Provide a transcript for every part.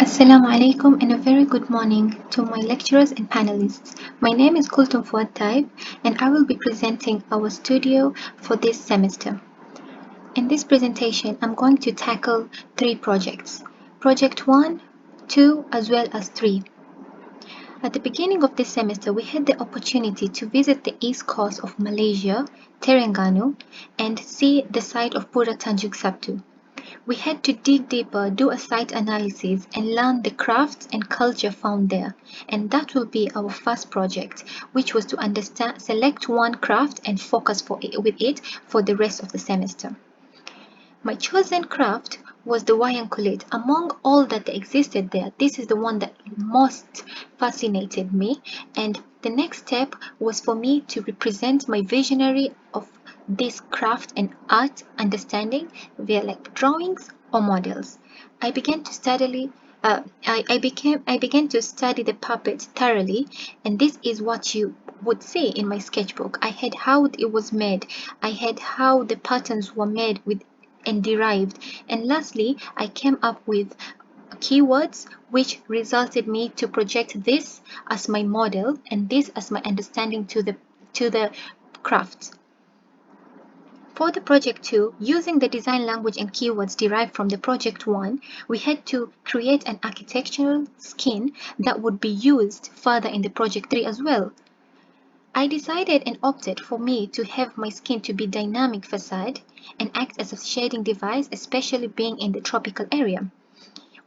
Assalamu alaikum and a very good morning to my lecturers and panelists. My name is Kultum Fuad Taib and I will be presenting our studio for this semester. In this presentation, I'm going to tackle three projects. Project 1, 2 as well as 3. At the beginning of this semester, we had the opportunity to visit the east coast of Malaysia, Terengganu, and see the site of Pura Tanjung Sabtu. We had to dig deeper, do a site analysis, and learn the crafts and culture found there. And that will be our first project, which was to select one craft and focus with it for the rest of the semester. My chosen craft was the wayang kulit. Among all that existed there, this is the one that most fascinated me. And the next step was for me to represent my visionary of this craft and art understanding via like drawings or models. I began to study I began to study the puppet thoroughly, and this is what you would see in my sketchbook. I had how it was made, I had how the patterns were made with and derived, and lastly, I came up with keywords which resulted me to project this as my model and this as my understanding to the craft. For the project 2, using the design language and keywords derived from the project 1, we had to create an architectural skin that would be used further in the project 3 as well. I decided and opted for me to have my skin to be dynamic facade and act as a shading device, especially being in the tropical area.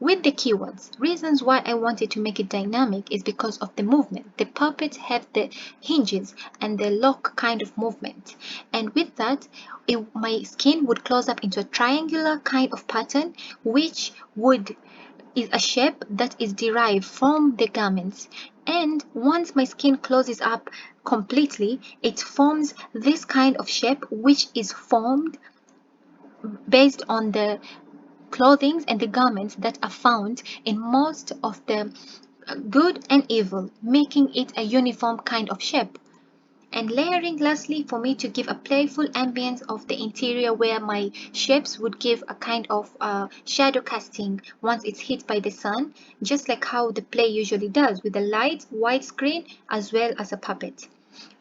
With the keywords, reasons why I wanted to make it dynamic is because of the movement. The puppets have the hinges and the lock kind of movement. And with that, my skin would close up into a triangular kind of pattern, which is a shape that is derived from the garments. And once my skin closes up completely, it forms this kind of shape, which is formed based on the clothing and the garments that are found in most of the good and evil, making it a uniform kind of shape. And layering lastly for me to give a playful ambience of the interior where my shapes would give a kind of shadow casting once it's hit by the sun, just like how the play usually does with a light white screen as well as a puppet.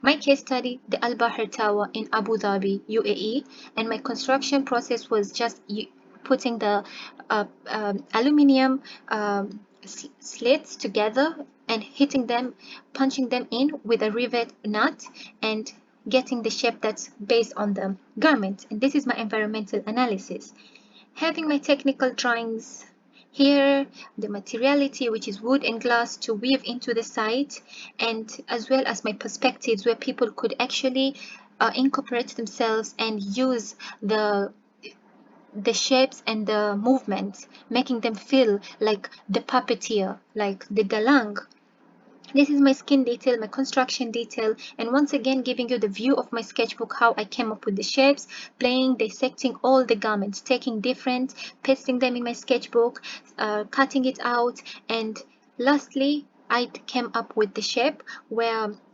My case study, the Al Bahr Tower in Abu Dhabi, UAE, and my construction process was just putting the aluminium slits together and hitting them, punching them in with a rivet nut and getting the shape that's based on the garment. And this is my environmental analysis. Having my technical drawings here, the materiality, which is wood and glass, to weave into the site, and as well as my perspectives where people could actually incorporate themselves and use the shapes and the movements, making them feel like the puppeteer, like the dalang. This is my skin detail, my construction detail, and once again giving you the view of my sketchbook, how I came up with the shapes, playing, dissecting all the garments, taking different, pasting them in my sketchbook, cutting it out, and lastly, I came up with the shape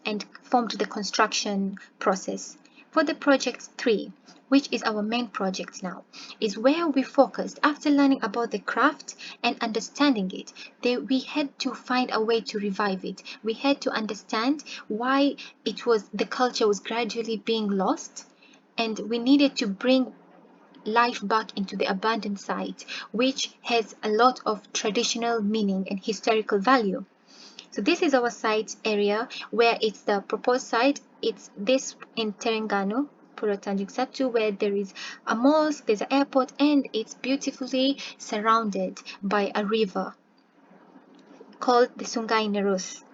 and formed the construction process. For the project 3, which is our main project now, is where we focused after learning about the craft and understanding it. We had to find a way to revive it. We had to understand why the culture was gradually being lost, and we needed to bring life back into the abandoned site, which has a lot of traditional meaning and historical value. So this is our site area where it's the proposed site. It's this in Terengganu, Pura Tanjung Sabtu, where there is a mosque, there's an airport, and it's beautifully surrounded by a river called the Sungai Nerus.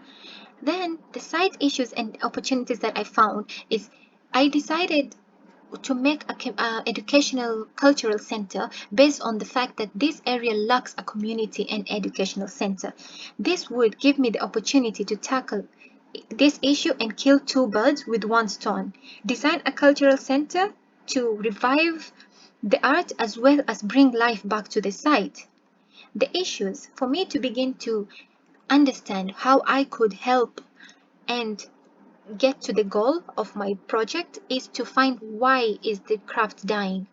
Then the site issues and opportunities that I found is I decided to make a educational cultural center based on the fact that this area lacks a community and educational center. This would give me the opportunity to tackle this issue and kill two birds with one stone. Design a cultural center to revive the art as well as bring life back to the site. The issues for me to begin to understand how I could help and get to the goal of my project is to find why is the craft dying.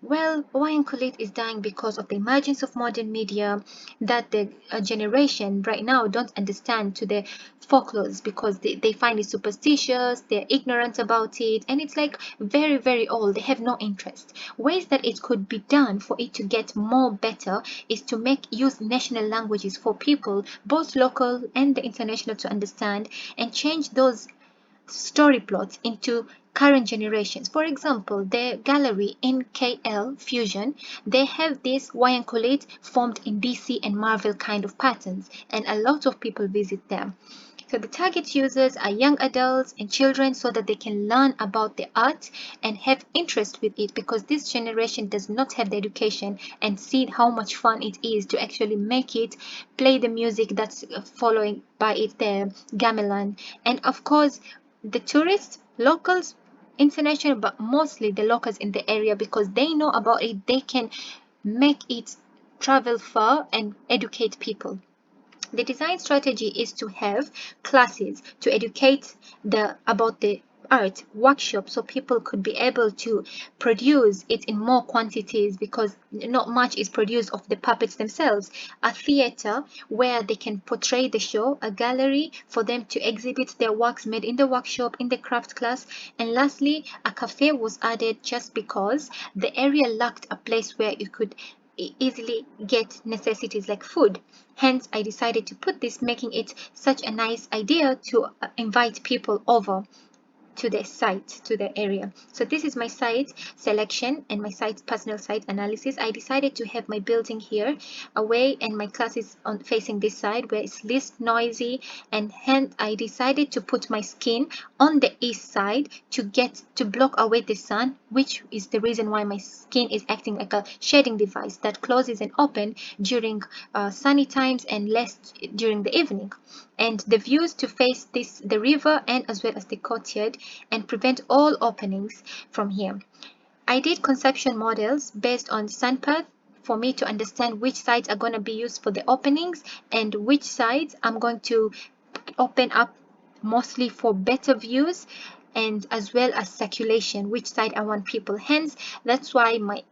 Well, wayang kulit is dying because of the emergence of modern media that the generation right now don't understand to the folklores, because they find it superstitious, they're ignorant about it, and it's like very, very old. They have no interest. Ways that it could be done for it to get more better is to use national languages for people, both local and the international, to understand, and change those story plots into current generations. For example, the gallery in KL Fusion, they have this wayang kulit formed in DC and Marvel kind of patterns, and a lot of people visit them. So the target users are young adults and children, so that they can learn about the art and have interest with it, because this generation does not have the education and see how much fun it is to actually make it, play the music that's following by it, the gamelan. And of course, the tourists, locals, international, but mostly the locals in the area, because they know about it, they can make it travel far and educate people. The design strategy is to have classes to educate about the art workshop, so people could be able to produce it in more quantities, because not much is produced of the puppets themselves. A theater where they can portray the show, a gallery for them to exhibit their works made in the workshop, in the craft class, and lastly a cafe was added just because the area lacked a place where you could easily get necessities like food. Hence, I decided to put this, making it such a nice idea to invite people over to the site, to the area. So this is my site selection and my site personal site analysis. I decided to have my building here away and my classes on facing this side where it's least noisy, and hence I decided to put my skin on the east side to block away the sun, which is the reason why my skin is acting like a shading device that closes and open during sunny times and less during the evening. And the views to face the river and as well as the courtyard, and prevent all openings from here. I did conception models based on sun path for me to understand which sides are going to be used for the openings and which sides I'm going to open up mostly for better views, and as well as circulation, which side I want people. Hence, that's why my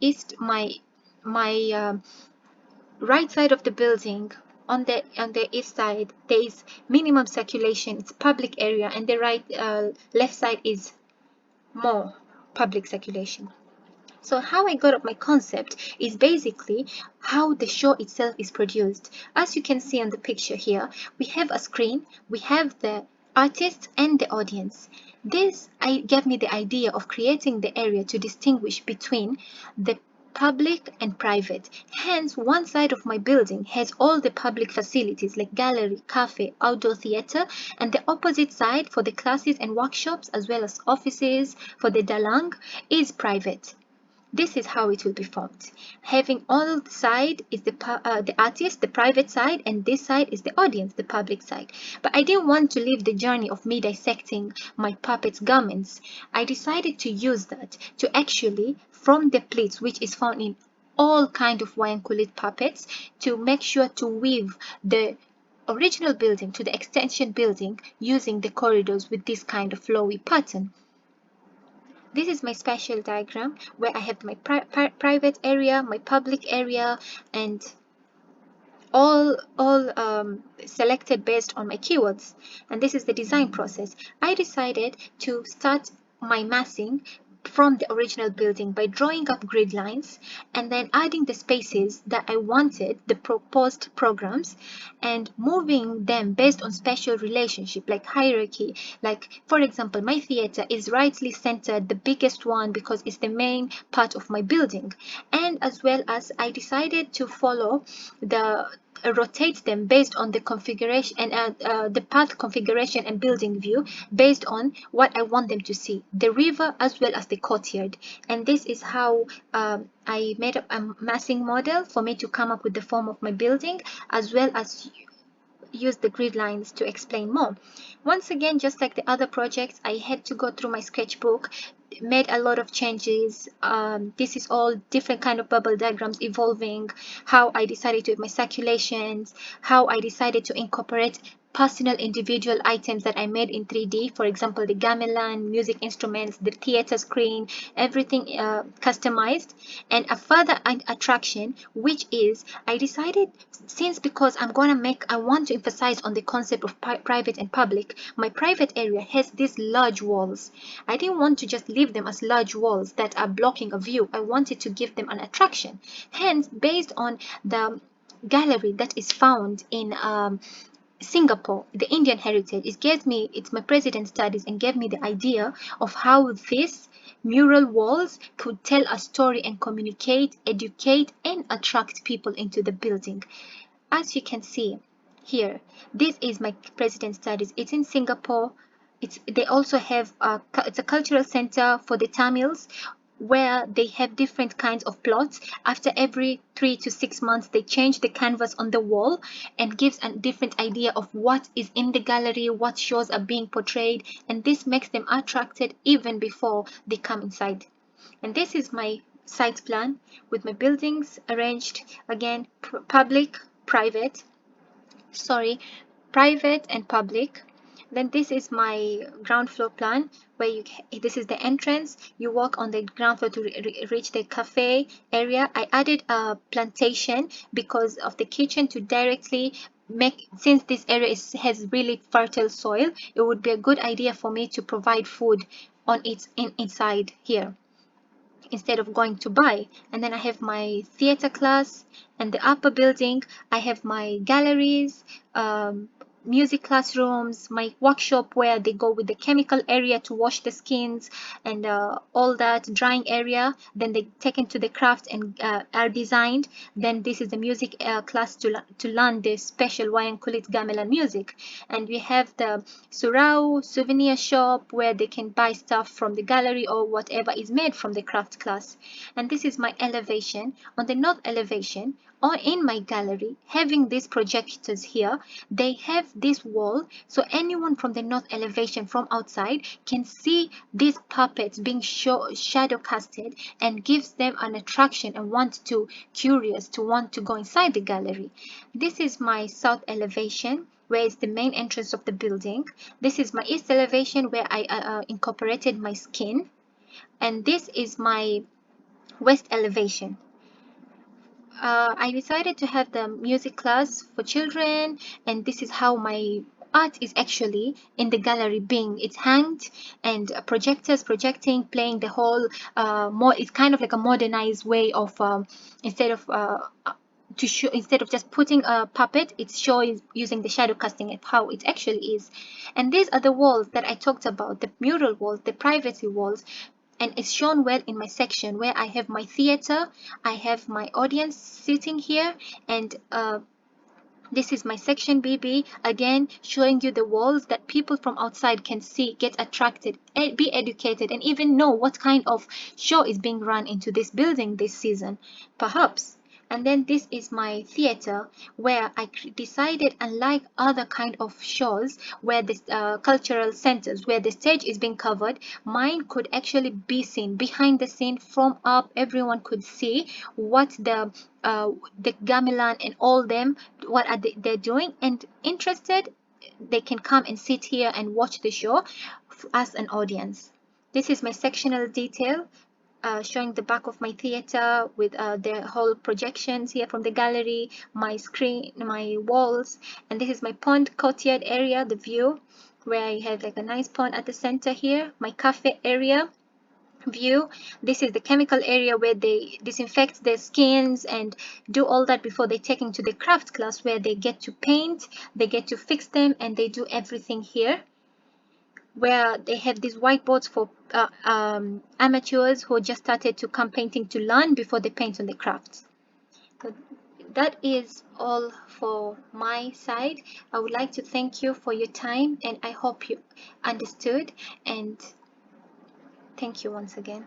right side of the building, on the east side, there is minimum circulation, it's public area, and the left side is more public circulation. So how I got up my concept is basically how the show itself is produced. As you can see on the picture here, we have a screen, we have the artist and the audience. This gave me the idea of creating the area to distinguish between the public and private. Hence, one side of my building has all the public facilities like gallery, cafe, outdoor theater, and the opposite side for the classes and workshops as well as offices for the dalang is private. This is how it will be formed. Having all the side is the artist, the private side, and this side is the audience, the public side. But I didn't want to leave the journey of me dissecting my puppets' garments. I decided to use that to actually, from the pleats, which is found in all kind of wayang kulit puppets, to make sure to weave the original building to the extension building using the corridors with this kind of flowy pattern. This is my spatial diagram where I have my private area, my public area, and all selected based on my keywords. And this is the design process. I decided to start my massing from the original building by drawing up grid lines and then adding the spaces that I wanted, the proposed programs, and moving them based on spatial relationship like hierarchy. Like, for example, my theater is rightly centered, the biggest one, because it's the main part of my building. And as well as I decided to follow rotate them based on the configuration and the path configuration and building view based on what I want them to see, the river as well as the courtyard. And this is how I made up a massing model for me to come up with the form of my building, as well as use the grid lines to explain more. Once again, just like the other projects, I had to go through my sketchbook, made a lot of changes. This is all different kind of bubble diagrams evolving, how I decided to have my circulations, how I decided to incorporate personal individual items that I made in 3D. For example, the gamelan, music instruments, the theater screen, everything customized. And a further attraction, which is I decided, since because I want to emphasize on the concept of private and public. My private area has these large walls. I didn't want to just leave them as large walls that are blocking a view. I wanted to give them an attraction. Hence, based on the gallery that is found in Singapore, the Indian heritage, it's my president studies and gave me the idea of how these mural walls could tell a story and communicate, educate, and attract people into the building. As you can see here, this is my president studies. It's in Singapore. They also have it's a cultural center for the Tamils, where they have different kinds of plots. After every 3 to 6 months, they change the canvas on the wall and gives a different idea of what is in the gallery, what shows are being portrayed, and this makes them attracted even before they come inside. And this is my site plan with my buildings arranged again, private and public. Then this is my ground floor plan, where this is the entrance. You walk on the ground floor to reach the cafe area. I added a plantation because of the kitchen to directly make, since this area has really fertile soil, it would be a good idea for me to provide food on inside here instead of going to buy. And then I have my theater class, and the upper building I have my galleries, music classrooms, my workshop where they go with the chemical area to wash the skins, and all that drying area. Then they take into the craft and are designed. Then this is the music class to learn the special Wayang Kulit Gamelan music. And we have the Surau souvenir shop where they can buy stuff from the gallery or whatever is made from the craft class. And this is my elevation. On the north elevation, or in my gallery, having these projectors here, they have this wall, so anyone from the north elevation from outside can see these puppets being shadow casted, and gives them an attraction and want to go inside the gallery. This is my south elevation, where is the main entrance of the building. This is my east elevation, where I incorporated my skin, and this is my west elevation. I decided to have the music class for children, and this is how my art is actually in the gallery being. It's hanged, and projectors projecting, playing the whole more. It's kind of like a modernized way of instead of instead of just putting a puppet, it's showing using the shadow casting and how it actually is. And these are the walls that I talked about, the mural walls, the privacy walls. And it's shown well in my section where I have my theater, I have my audience sitting here, and this is my section BB, again showing you the walls that people from outside can see, get attracted, be educated, and even know what kind of show is being run into this building this season, perhaps. And then this is my theater, where I decided, unlike other kind of shows where the cultural centers where the stage is being covered, mine could actually be seen behind the scene from up. Everyone could see what the gamelan and all them, what are they're doing, and interested, they can come and sit here and watch the show as an audience. This is my sectional detail, showing the back of my theater with the whole projections here from the gallery, my screen, my walls. And this is my pond courtyard area, the view, where I have like a nice pond at the center here, my cafe area view. This is the chemical area where they disinfect their skins and do all that before they take into the craft class, where they get to paint, they get to fix them, and they do everything here, where they have these whiteboards for amateurs who just started to come painting to learn before they paint on the crafts. So that is all for my side. I would like to thank you for your time, and I hope you understood, and thank you once again.